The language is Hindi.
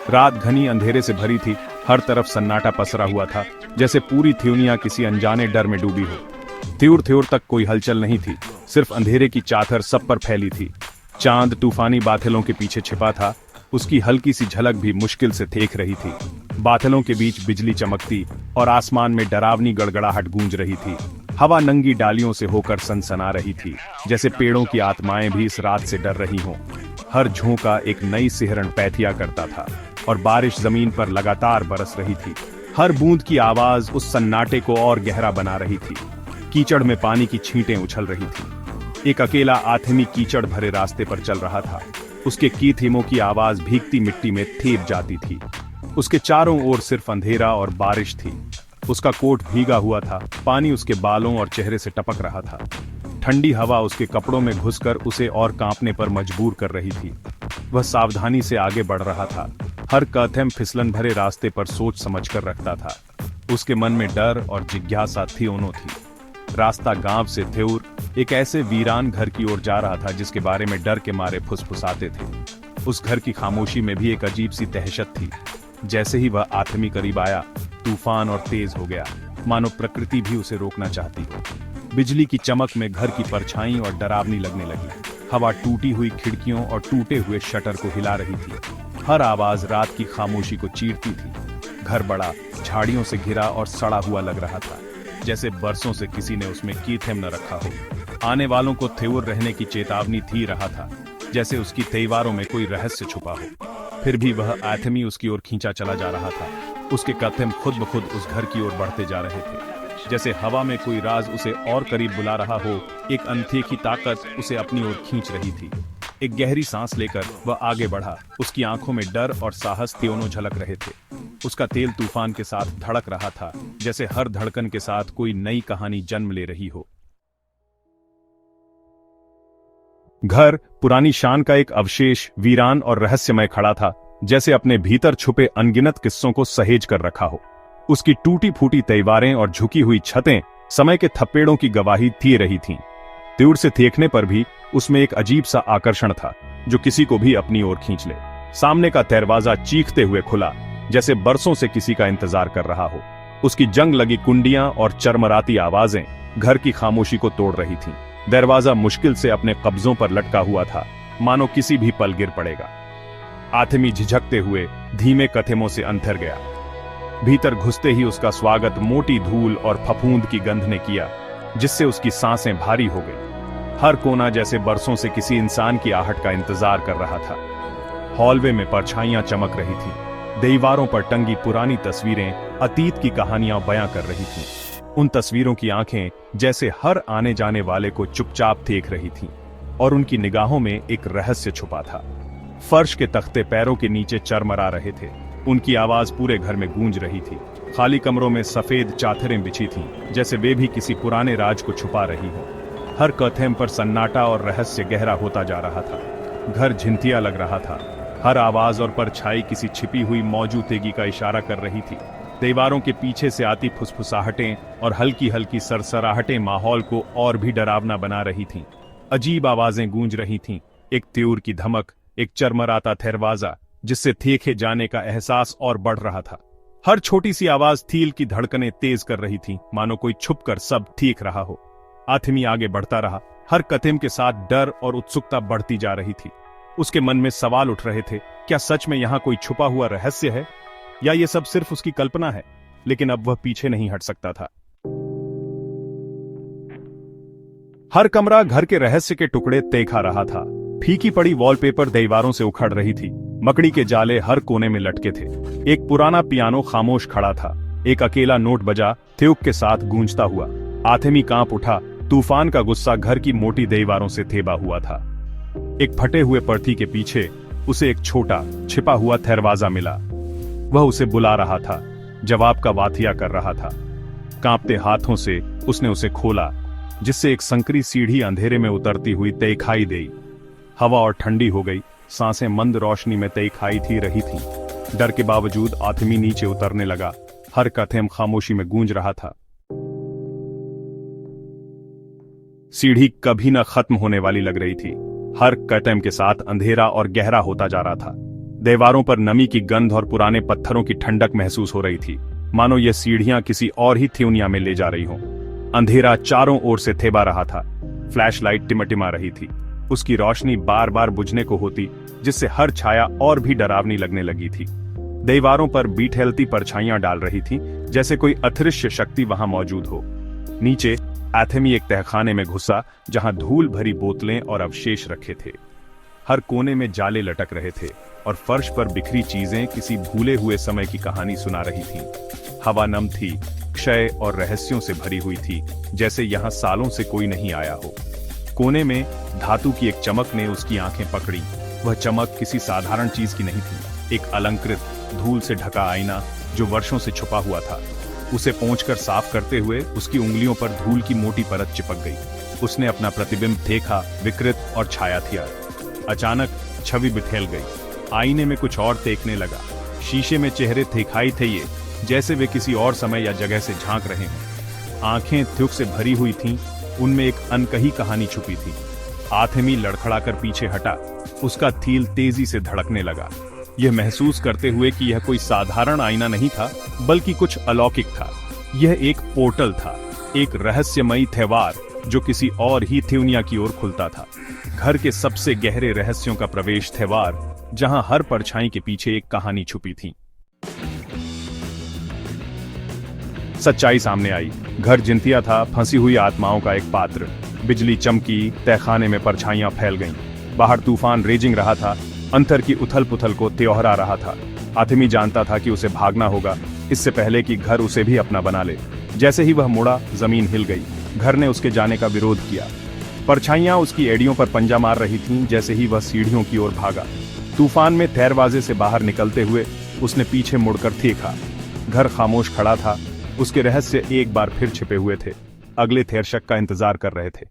रात घनी अंधेरे से भरी थी। हर तरफ सन्नाटा पसरा हुआ था, जैसे पूरी थ्यूनिया किसी अनजाने डर में डूबी हो। थ्यूर थ्यूर तक कोई हलचल नहीं थी, सिर्फ अंधेरे की चादर सब पर फैली थी। चांद तूफानी बादलों के पीछे छिपा था, उसकी हल्की सी झलक भी मुश्किल से देख रही थी। बादलों के बीच बिजली चमकती और आसमान में डरावनी गड़गड़ाहट गूंज रही थी। हवा नंगी डालियों से होकर सनसना रही थी, जैसे पेड़ों की आत्माएं भी इस रात से डर रही हों। हर झोंका एक नई सिहरन पैथिया करता था और बारिश जमीन पर लगातार बरस रही थी। हर बूंद की आवाज उस सन्नाटे को और गहरा बना रही थी। कीचड़ में पानी की छींटें उछल रही थी। एक अकेला आदमी कीचड़ भरे रास्ते पर चल रहा था। उसके कीथीमों की आवाज भीगती मिट्टी में थेप जाती थी। उसके चारों ओर सिर्फ अंधेरा और बारिश थी। उसका कोट भीगा हुआ था, पानी उसके बालों और चेहरे से टपक रहा था। ठंडी हवा उसके कपड़ों में घुसकर उसे और कांपने पर मजबूर कर रही थी। वह सावधानी से आगे बढ़ रहा था, हर कदम फिसलन भरे रास्ते पर सोच समझकर रखता था। उसके मन में डर और जिज्ञासा दोनों थी। रास्ता गांव से थ्यूर एक ऐसे वीरान घर की ओर जा रहा था जिसके बारे में डर के मारे फुसफुसाते थे। उस घर की खामोशी में भी एक अजीब सी दहशत थी। जैसे ही वह आदमी करीब आया, तूफान और तेज हो गया, मानो प्रकृति भी उसे रोकना चाहती हो। बिजली की चमक में घर की परछाई और डरावनी लगने लगी। हवा टूटी हुई खिड़कियों और टूटे हुए शटर को हिला रही थी। हर आवाज रात की खामोशी को चीरती थी। घर बड़ा, झाड़ियों से घिरा और सड़ा हुआ लग रहा था, जैसे बरसों से किसी ने उसमें कीथेम न रखा हो। आने वालों को थ्यूर रहने की चेतावनी थी रहा था, जैसे उसकी दीवारों में कोई रहस्य छुपा हो। फिर भी वह आदमी उसकी ओर खींचा चला जा रहा था। उसके कदम खुद ब खुद उस घर की ओर बढ़ते जा रहे थे, जैसे हवा में कोई राज उसे और करीब बुला रहा हो। एक अनदेखी ताकत उसे अपनी ओर खींच रही थी। एक गहरी सांस लेकर वह आगे बढ़ा। उसकी आंखों में डर और साहस दोनों झलक रहे थे। उसका तेल तूफान के साथ धड़क रहा था, जैसे हर धड़कन के साथ कोई नई कहानी जन्म ले रही हो। घर पुरानी शान का एक अवशेष वीरान और रहस्यमय खड़ा था, जैसे अपने भीतर छुपे अनगिनत किस्सों को सहेज कर रखा हो। उसकी टूटी फूटी दीवारें और झुकी हुई छतें समय के थप्पेड़ों की गवाही दे रही थीं। दूर से देखने पर भी उसमें एक अजीब सा आकर्षण था, जो किसी को भी अपनी ओर खींच ले। सामने का दरवाजा चीखते हुए खुला, जैसे बरसों से किसी का इंतजार कर रहा हो। उसकी जंग लगी कुंडियां और चरमराती आवाजें घर की खामोशी को तोड़ रही थीं। दरवाजा मुश्किल से अपने कब्जों पर लटका हुआ था, मानो किसी भी पल गिर पड़ेगा। आदमी झिझकते हुए धीमे कदमों से अंदर गया। भीतर घुसते ही उसका स्वागत मोटी धूल और फफूंद की गंध ने किया, जिससे उसकी सांसें भारी हो गई। हर कोना जैसे बरसों से किसी इंसान की आहट का इंतजार कर रहा था। हॉलवे में परछाइयां चमक रही थीं। दीवारों पर टंगी पुरानी तस्वीरें अतीत की कहानियां बयां कर रही थीं। उन तस्वीरों की आंखें जैसे हर आने जाने वाले को चुपचाप देख रही थीं, और उनकी निगाहों में एक रहस्य छुपा था। फर्श के तख्ते पैरों के नीचे चरमरा रहे थे। उनकी आवाज पूरे घर में गूंज रही थी। खाली कमरों में सफेद चादरें बिछी थीं, जैसे वे भी किसी पुराने राज को छुपा रही हो। हर कदम पर सन्नाटा और रहस्य गहरा होता जा रहा था। घर झिंथिया लग रहा था। हर आवाज और परछाई किसी छिपी हुई मौजूदगी का इशारा कर रही थी। दीवारों के पीछे से आती फुसफुसाहटें और हल्की हल्की सरसराहटें माहौल को और भी डरावना बना रही थीं। अजीब आवाजें गूंज रही थीं, एक त्यूर की धमक, एक चरमराता दरवाजा, जिससे देखे जाने का एहसास और बढ़ रहा था। हर छोटी सी आवाज दिल की धड़कनें तेज कर रही थी, मानो कोई छुपकर सब देख रहा हो। आदमी आगे बढ़ता रहा। हर कदम के साथ डर और उत्सुकता बढ़ती जा रही थी। उसके मन में सवाल उठ रहे थे, क्या सच में यहाँ कोई छुपा हुआ रहस्य है, या ये सब सिर्फ उसकी कल्पना है? लेकिन अब वह पीछे नहीं हट सकता था। हर कमरा घर के रहस्य के टुकड़े देखा रहा था। फीकी पड़ी वॉलपेपर दीवारों से उखड़ रही थी। मकड़ी के जाले हर कोने में लटके थे। एक पुराना पियानो खामोश खड़ा था। एक अकेला नोट बजा थ्यूक के साथ गूंजता हुआ। आदमी कांप उठा। तूफान का गुस्सा घर की मोटी दीवारों से थेबा हुआ था। एक फटे हुए पर्थी के पीछे उसे एक छोटा छिपा हुआ दरवाजा मिला। वह उसे बुला रहा था, जवाब का वाथिया कर रहा था। कांपते हाथों से उसने उसे खोला, जिससे एक संकरी सीढ़ी अंधेरे में उतरती हुई दिखाई दी। हवा और ठंडी हो गई। सांसें मंद रोशनी में दिखाई थी रही थीं। डर के बावजूद आदमी नीचे उतरने लगा। हर कदम खामोशी में गूंज रहा था। सीढ़ी कभी न खत्म होने वाली लग रही थी। हर कदम के साथ अंधेरा और गहरा होता जा रहा था। दीवारों पर नमी की गंध और पुराने पत्थरों की ठंडक महसूस हो रही थी, मानो यह सीढ़ियां किसी और ही थ्योनिया में ले जा रही हों। अंधेरा चारों ओर से थेबा रहा था। फ्लैशलाइट टिमटिमा रही थी, उसकी रोशनी बार बार बुझने को होती, जिससे हर छाया और भी डरावनी लगने लगी थी। दीवारों पर बीठेलती परछाइयां डाल रही थीं, जैसे कोई अदृश्य शक्ति वहां मौजूद हो। नीचे एथेमी एक तहखाने में घुसा, जहां धूल भरी बोतलें और अवशेष रखे थे। हर कोने में जाले लटक रहे थे और फर्श पर बिखरी चीजें किसी भूले हुए समय की कहानी सुना रही थीं। हवा नम थी, क्षय और रहस्यों से भरी हुई थी, जैसे यहां सालों से कोई नहीं आया हो। कोने में धातु की एक चमक ने उसकी आंखें पकड़ी। वह चमक किसी साधारण चीज की नहीं थी, एक अलंकृत, धूल से ढका आईना जो वर्षों से छुपा हुआ था। उसे पोंछकर साफ करते हुए उसकी उंगलियों पर धूल की मोटी परत चिपक गई। उसने अपना प्रतिबिंब देखा, विकृत और छायाथिया। अचानक छवि बिखेर गई। आईने में कुछ और देखने लगा। शीशे में चेहरे दिखाई थे, ये जैसे वे किसी और समय या जगह से झांक रहे हों। आंखें दुख से भरी हुई थीं, उनमें एक अनकही कहानी छुपी थी। आथेमी लड़खड़ाकर पीछे हटा, उसका दिल तेजी से धड़कने लगा, यह महसूस करते हुए कि यह कोई साधारण आईना नहीं था, बल्कि कुछ अलौकिक था। यह एक पोर्टल था, एक रहस्यमयी त्यौहार जो किसी और ही थ्योनिया की ओर खुलता था। घर के सबसे गहरे रहस्यों का प्रवेश त्यौहार, जहां हर परछाई के पीछे एक कहानी छुपी थी। सच्चाई सामने आई। घर जिंतिया था, फंसी हुई आत्माओं का एक पात्र। बिजली चमकी, तहखाने में परछाइयां फैल गईं। बाहर तूफान रेजिंग रहा था, अंतर की उथल पुथल को त्योहरा रहा था। आथेमी जानता था कि उसे भागना होगा, इससे पहले कि घर उसे भी अपना बना ले। जैसे ही वह मुड़ा, जमीन हिल गई। घर ने उसके जाने का विरोध किया। परछाइयां उसकी एड़ियों पर पंजा मार रही थीं। जैसे ही वह सीढ़ियों की ओर भागा, तूफान में दरवाजे से बाहर निकलते हुए उसने पीछे मुड़कर देखा। घर खामोश खड़ा था, उसके रहस्य एक बार फिर छिपे हुए थे, अगले थेरशक का इंतजार कर रहे थे।